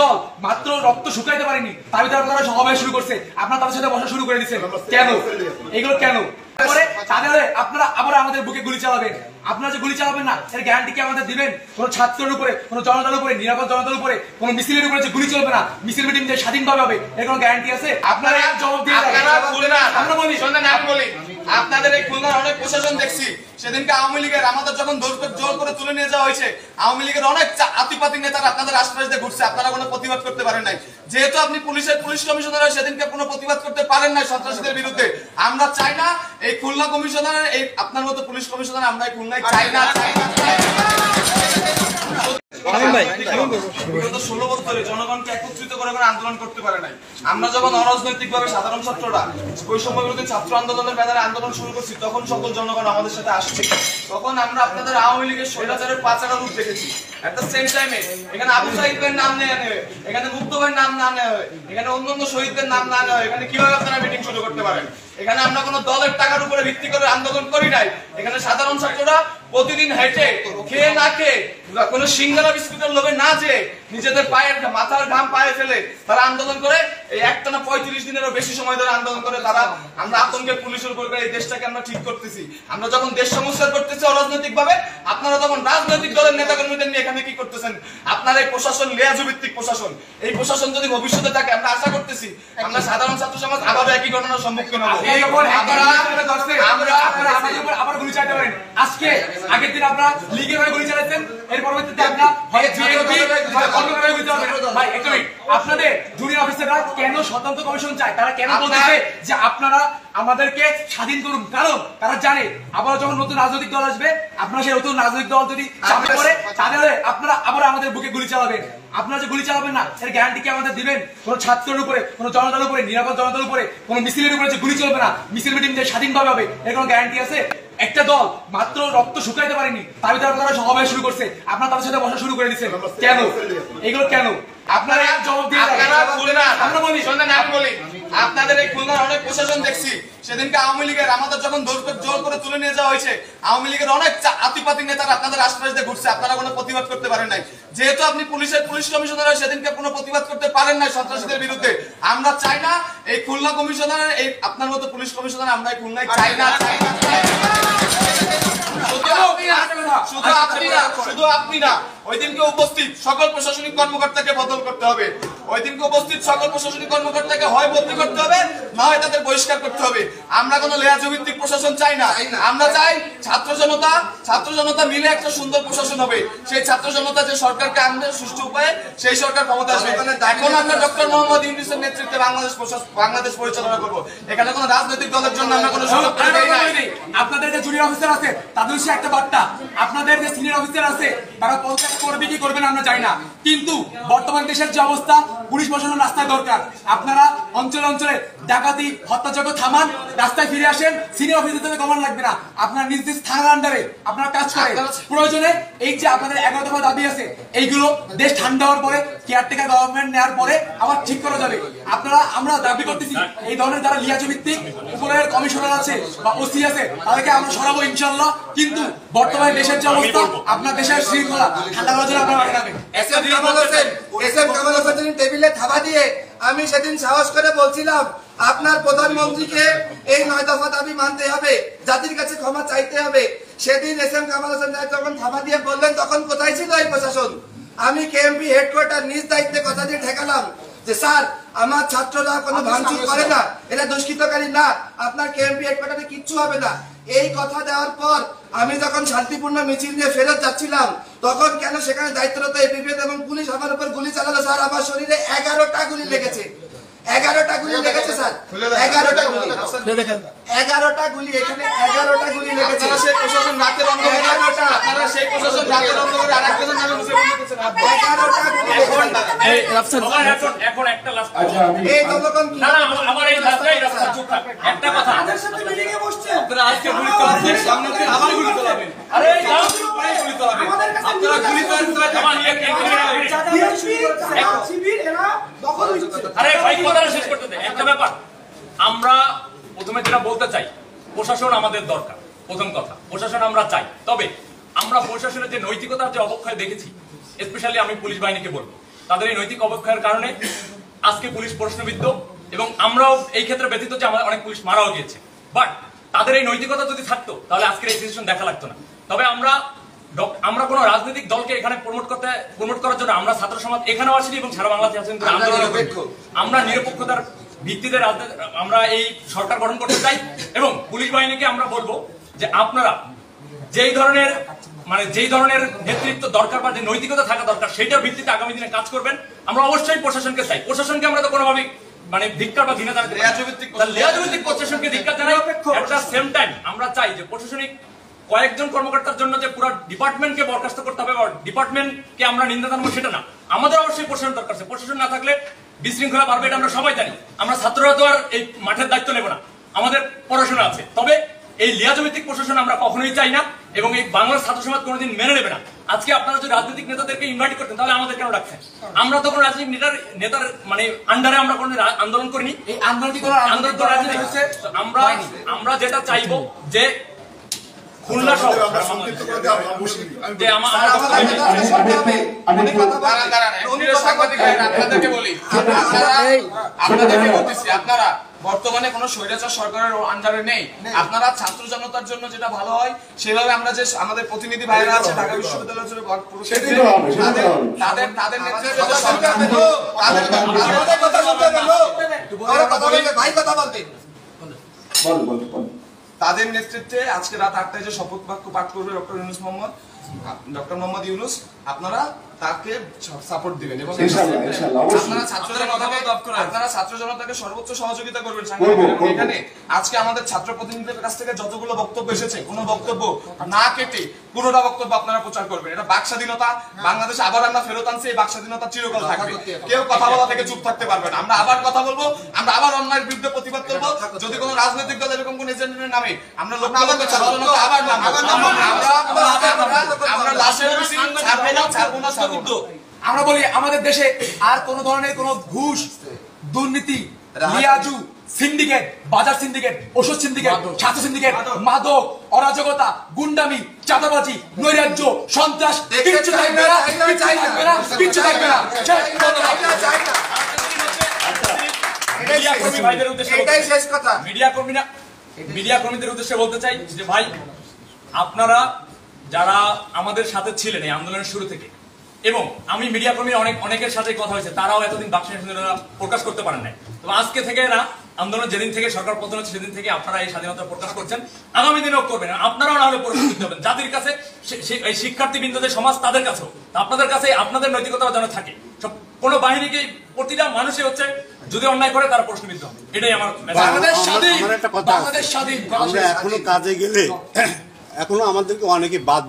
দল মাত্র রক্ত শুকাইতে পারেনি, তার ভিতরে আপনারা সমাবেশ শুরু করছে, আপনারা তাদের সাথে বসা শুরু করে দিচ্ছেন কেন? এগুলো কেন? পরে তাহলে আপনারা আবার আমাদের বুকে গুলি চালাবেন। আপনারা যে গুলি চালাবেন না, এর গ্যারান্টি কি আমাদের দিবেন? কোন ছাত্রের উপরে, কোন জনতার উপরে, নিরাপদ জনতার উপরে, কোন মিছিলের উপরে যে গুলি চলবে না, মিছিল মিটিং যে স্বাধীনভাবে হবে, এর কোন গ্যারান্টি আছে? আপনারা জবাব দিয়ে আমরা বলি আপনাদের এই খুলনার অনেক প্রশাসন দেখছি, সেদিনকে আওয়ামী লীগের আমাদের যখন জোর করে তুলে নিয়ে যাওয়া হয়েছে, আওয়ামী লীগের অনেক আতিপাতি নেতারা আপনাদের আশপাশ দিয়ে ঘুরছে, আপনারা কোনো প্রতিবাদ করতে পারেন নাই। যেহেতু আপনি পুলিশ কমিশনার সেদিনকে কোনো প্রতিবাদ করতে পারেন নাই সন্ত্রাসীদের বিরুদ্ধে, আমরা চাই না এই খুলনা কমিশনারের এই আপনার মতো পুলিশ কমিশনার আমরা খুলনায় চাই না। 16 বছরে জনগণকে একত্রিত করে আন্দোলন করতে পারে নাই। আমরা যখন অরাজনৈতিক ভাবে সাধারণ ছাত্ররা বৈষম্য বিরোধী ছাত্র আন্দোলনের ব্যানারে আন্দোলন শুরু করছি, তখন সকল জনগণ আমাদের সাথে আসছে। তখন আমরা আপনাদের আওয়ামী লীগের স্বৈরাচারের পাচারা রূপ দেখেছি। একটা সেম টাইমে এখানে আবু সাইদের নাম নেওয়া নেবে, এখানে মুক্ত ভাইয়ের নাম না নেওয়া হয়, এখানে অন্যান্য শহীদদের নাম না নেওয়া হয়, এখানে কিভাবে আপনারা মিটিং শুরু করতে পারেন? এখানে আমরা কোনো দলের টাকার উপরে ভিত্তি করে আন্দোলন করি নাই। এখানে সাধারণ ছাত্ররা প্রতিদিন হেঁটে খেয়ে না খেয়ে কোন সিঙ্গারা বিস্কুটের লোভে না যে নিজেদের পায়ের মাথার ঘাম পায়ে ফেলে তারা আন্দোলন করে, এই একটানা 35 দিনেরও বেশি সময় ধরে আন্দোলন করে তারা আমরা আতঙ্কে পুলিশের উপর এই দেশটাকে আমরা ঠিক করতেছি। আমরা যখন দেশ সংস্কার করতেছি অরাজনৈতিক ভাবে, আপনারা তখন রাজনৈতিক দলের নেতা কর্মীদের নিয়ে এখানে কি করতেছেন? আপনার এই প্রশাসন লেয়াজু ভিত্তিক প্রশাসন, এই প্রশাসন যদি ভবিষ্যতে থাকে, আমরা আশা করতেছি আমরা সাধারণ ছাত্র সমাজ আবার একই ঘটনার সম্মুখীন হবো। আবার গুলি চালাতে পারেন। আজকে আগের দিন আপনারা লীগের হয়ে গুলি চালাচ্ছেন, এর পরবর্তীতে আপনাদের জুনিয়র অফিসাররা কেন স্বতন্ত্র কমিশন চায়? তারা কেন বলতেছে যে আপনারা আমাদেরকে স্বাধীন করুন? কারণ তারা জানে আবার যখন নতুন রাজনৈতিক দল আসবে, আপনারা সেই নতুন রাজনৈতিক দল যদি চাপে পড়ে, তাহলে আপনারা আবার আমাদের বুকে গুলি চালাবেন। আপনারা যে গুলি চালাবেন না, এর গ্যারান্টি কি আমাদের দিবেন? কোন ছাত্রের উপরে, কোন জনতার উপরে, নিরাপদ জনতার উপরে, কোন মিছিলের উপরে যে গুলি চলবে না, মিছিল মিটিং যে স্বাধীনভাবে হবে, এর কোন গ্যারান্টি আছে? একটা দল মাত্র রক্ত শুকাইতে পারেনি, তার ভিতরে আপনারা সমাবেশ শুরু করছে, আপনারা তাদের সাথে বসা শুরু করে দিচ্ছেন কেন? এগুলো কেন? আপনারা জবাব দিয়ে আমরা বলি আপনাদের এই খুলনার অনেক প্রশাসন দেখছি, সেদিনকে আওয়ামী লীগের আমাদের যখন জোর করে তুলে নিয়ে যাওয়া হয়েছে, আওয়ামী লীগের অনেক আতিপাতি নেতারা আপনাদের আশপাশ দিয়ে ঘুরছে, আপনারা কোনো প্রতিবাদ করতে পারেন নাই। যেহেতু আপনি পুলিশ কমিশনার সেদিনকে কোনো প্রতিবাদ করতে পারেন নাই সন্ত্রাসীদের বিরুদ্ধে, আমরা চাই না এই খুলনা কমিশনারের এই আপনার মতো পুলিশ কমিশনার আমরা খুলনায় চাই না। শুধু আপনি না, ওই দিনকে উপস্থিত সকল প্রশাসনিক কর্মকর্তাকে বদল করতে হবে। ওই দিনকে উপস্থিত সকল প্রশাসনিক কর্মকর্তাকে হয় বদলি করতে হবে, না হয় তাদের বহিষ্কার করতে হবে। আমরা কোনো লেয়াজু ভিত্তিক প্রশাসন চাই না। আমরা চাই ছাত্র জনতা মিলে একটা সুন্দর প্রশাসন হবে। সেই ছাত্র জনতা যে সরকারকে আনবে সুষ্ঠু উপায়ে, সেই সরকার ক্ষমতা আসবে। এখন আমরা ডক্টর মোহাম্মদ ইউনূসের নেতৃত্বে বাংলাদেশ পরিচালনা করব। এখানে কোনো রাজনৈতিক দলের জন্য আমরা কোনো সুযোগ দেই না। আপনাদের যে জুনিয়র অফিসার আছে তাদের সে একটা বার্তা, আপনাদের যে সিনিয়র অফিসার আছে তারা পদত্যাগ করবে কি করবে না আমরা জানি না, কিন্তু বর্তমান দেশের যে অবস্থা, পুলিশ প্রশাসন রাস্তায় দরকার। আপনারা অঞ্চলে অঞ্চলে ডাকাতি হত্যাযজ্ঞ থামান, রাস্তায় ফিরে আসেন। সিনিয়র অফিসার থেকে কমান লাগবে না, আপনারা নিজ নিজ থানার আন্ডারে আপনারা কাজ করেন। প্রয়োজনে এই যে আপনাদের 11 দফা দাবি আছে, এইগুলো দেশ ঠান্ডা হওয়ার পরে, কেয়ারটেকার গভর্নমেন্ট নেওয়ার পরে আবার ঠিক করা যাবে। আমরা দাবি করতেছি এই ধরনের যারা লিয়াজু ভিত্তিক উপরের কমিশনার আছে বা ওসি আছে, তাদেরকে আমরা সরাবো ইনশাল্লাহ। কিন্তু বর্তমানে দেশের যে অবস্থা, আপনার দেশের শৃঙ্খলা ঠান্ডা করার জন্য আপনারা রাখবেন। টেবিলে থাবা দিয়ে আমি সেদিন সাহস করে বলছিলাম আপনার প্রধানমন্ত্রীকে এই 9 দফা দাবি মানতে হবে, জাতির কাছে ক্ষমা চাইতে হবে। সেদিন এসএম কামাল হোসেন যখন থাবা দিয়ে বললেন, তখন কোথায় ছিল এই প্রশাসন? আমি কেএমপি হেডকোয়ার্টার নিজ দায়িত্বে কথা দিয়ে ঠেকালাম যে স্যার আমার ছাত্ররা কোনো ভাঙচুর করে না, এরা দুষ্কৃতকারী না, আপনার কেএমপি হেডকোয়ার্টারে কিচ্ছু হবে না। এই কথা দেওয়ার পর আমি যখন শান্তিপূর্ণ মিছিল নিয়ে ফেরত যাচ্ছিলাম, তখন কেন সেখানে দায়িত্বরত এপিপিএন এবং পুলিশ আমার উপর গুলি চালালো? স্যার আমার শরীরে 11টা গুলি লেগেছে, 11টা গুলি লেগেছে স্যার, 11টা গুলি, 11টা গুলি, এখানে 11টা গুলি লেগেছে। সেই প্রশাসন রাতের অন্ধকারে, আপনারা সেই প্রশাসন রাতের অন্ধকারে আরেকজনের নামে মুছে বলতেছেন 11টা গুলি। এখন একটা লাস্ট এই দলকন না না আমার এই লাস্টটাই চুপ থাক। একটা কথা, আমাদের সাথে মিটিং এ বসছে, আপনারা আজকে গুলি চালাবেন, সামনে থেকে আবার গুলি চালাবেন। আরে দাও গুলি চালাবেন, আপনারা গুলি চালাবেন। আমার শিবির এরা দখল হচ্ছে। আরে ভাই কথাটা শেষ করতে দে। একটা ব্যাপার আমরা প্রথমে যেটা বলতে চাই, প্রশাসন আমাদের দরকার। প্রথম কথা, প্রশাসন আমরা চাই, তবে আমরা প্রশাসনের যে নৈতিকতার যে অবক্ষয় দেখেছি, স্পেশালি আমি পুলিশ বাহিনীকে বলবো, তাদের এই নৈতিক অবক্ষয়ের কারণে আজকে পুলিশ প্রশ্নবিদ্ধ, এবং আমরাও এই ক্ষেত্রে ব্যথিত যে আমাদের অনেক পুলিশ মারাও গিয়েছে। বাট তাদের এই নৈতিকতা যদি থাকতো তাহলে আজকের এই সিচুয়েশন দেখা লাগতো না। তবে আমরা কোনো রাজনৈতিক দলকে এখানে প্রমোট করার জন্য আমরা ছাত্র সমাজ এখানেও আসিনি এবং সারা বাংলাদেশে আছেন আমরা নিরপেক্ষতার ভিত্তিতে আমরা এই সরকার গঠন করতে চাই। এবং পুলিশ বাহিনীকে আমরা বলবো যে আপনারা যেই ধরনের নেতৃত্ব দরকার বা যে নৈতিকতা থাকা দরকার সেটার ভিত্তিতে আগামী দিনে কাজ করবেন। আমরা অবশ্যই প্রশাসনকে চাই, প্রশাসনকে আমরা তো কোনোভাবেই ধিক্কার বা ঘৃণা জানাতে লেয়াজভিত্তিক প্রশাসনকে ধিক্কার জানাই। এট দ্য সেম টাইম আমরা চাই যে প্রশাসনিক কয়েকজন কর্মকর্তার জন্য যে পুরো ডিপার্টমেন্টকে বরখাস্ত করতে হবে বা ডিপার্টমেন্টকে আমরা নিন্দা জানাবো সেটা না, আমাদের অবশ্যই প্রশাসন দরকার আছে। প্রশাসন না থাকলে বিশৃঙ্খলা বাড়বে, এটা আমরা সবাই জানি। আমরা ছাত্ররা তো আর এই মাঠের দায়িত্ব নেব না, আমাদের পড়াশোনা আছে। তবে এই লিয়াজভিত্তিক প্রশাসন আমরা কখনোই চাই না এবং এই বাংলার ছাত্র সমাজ কোনোদিন মেনে নেবে না। আজকে আপনারা যদি রাজনৈতিক নেতাদেরকে ইনভাইট করতেন তাহলে আমাদের কেন রাখছেন? আমরা তো কোনো রাজনৈতিক নেতার আন্ডারে আমরা কোনো আন্দোলন করিনি। এই আন্দোলনটি কোনো আন্দোলন হচ্ছে। আমরা যেটা চাইবো যে খুলনা সহ যে আপনাদেরকে বলি, আপনাদেরকে বলতেছি, আপনারা বর্তমানে কোন স্বৈরাচার সরকারের আন্ডারে নেই। আপনারা ছাত্র জনতার জন্য যেটা ভালো হয় সেভাবে আমরা যে আমাদের প্রতিনিধি ভাইরা আছে ঢাকা বিশ্ববিদ্যালয়ের তাদের নেতৃত্বে তাদের নেতৃত্বে আজকে রাত 8টায় যে শপথ বাক্য পাঠ করবে ডক্টর মোহাম্মদ ইউনূস, আপনারা তাকে সাপোর্ট দিবেন এবং আপনারা ছাত্র জনতাকে সর্বোচ্চ সহযোগিতা করবেন। এখানে আজকে আমাদের ছাত্র প্রতিনিধিদের কাছ থেকে যতগুলো বক্তব্য এসেছে কোনো বক্তব্য না কেটে পুরোটা বক্তব্য আপনারা প্রচার করবেন। এটা বাক স্বাধীনতা, বাংলাদেশ আবার আমরা ফেরত আনছি, এই বাক স্বাধীনতা চিরকাল থাকবে। কেউ কথা বলা থেকে চুপ থাকতে পারবে না। আমরা আবার কথা বলবো, আমরা আবার অন্যায়ের বিরুদ্ধে প্রতিবাদ করবো। যদি কোনো রাজনৈতিক দল এরকম কোন এজেন্ডার নামে আমরা আমরা লাশের আমরা বলি আমাদের দেশে আর কোন ধরনের কোন ঘুষ, দুর্নীতি, লিয়াজু, সিন্ডিকেট, বাজার সিন্ডিকেট, ওষুধ সিন্ডিকেট, ছাত্র সিন্ডিকেট, মাদক, অরাজকতা, গুন্ডামি, চাঁদাবাজি, নৈরাজ্য, সন্ত্রাস কিচ্ছু থাকবে না, কিচ্ছু থাকবে না। মিডিয়া কর্মীদের উদ্দেশ্যে বলতে চাই যে ভাই, আপনারা যারা আমাদের সাথে ছিলেন এই আন্দোলনের শুরু থেকে, এবং আমি মিডিয়া কর্মী অনেকের সাথে কথা হয়েছে, তারাও এতদিন বাক স্বাধীনতা প্রকাশ করতে পারেন নাই। তো আজকে থেকে না, আন্দোলন যেদিন থেকে সরকার পতন হচ্ছে সেদিন থেকে আপনারা এই স্বাধীনতা প্রকাশ করছেন, আগামী দিনেও করবেন। আপনারাও না হলে পরিস্থিতি হবেন জাতির কাছে, এই শিক্ষার্থী বৃন্দদের সমাজ তাদের কাছেও, আপনাদের কাছে আপনাদের নৈতিকতা যেন থাকে। কোন বাহিনীকে প্রতিটা মানুষই হচ্ছে যদি অন্যায় করে তারা প্রশ্নবিদ্ধ হবে, এটাই আমার বাংলাদেশ স্বাধীন। আমরা এখনো কাজে গেলে এখনো আমাদেরকে অনেকে বাদ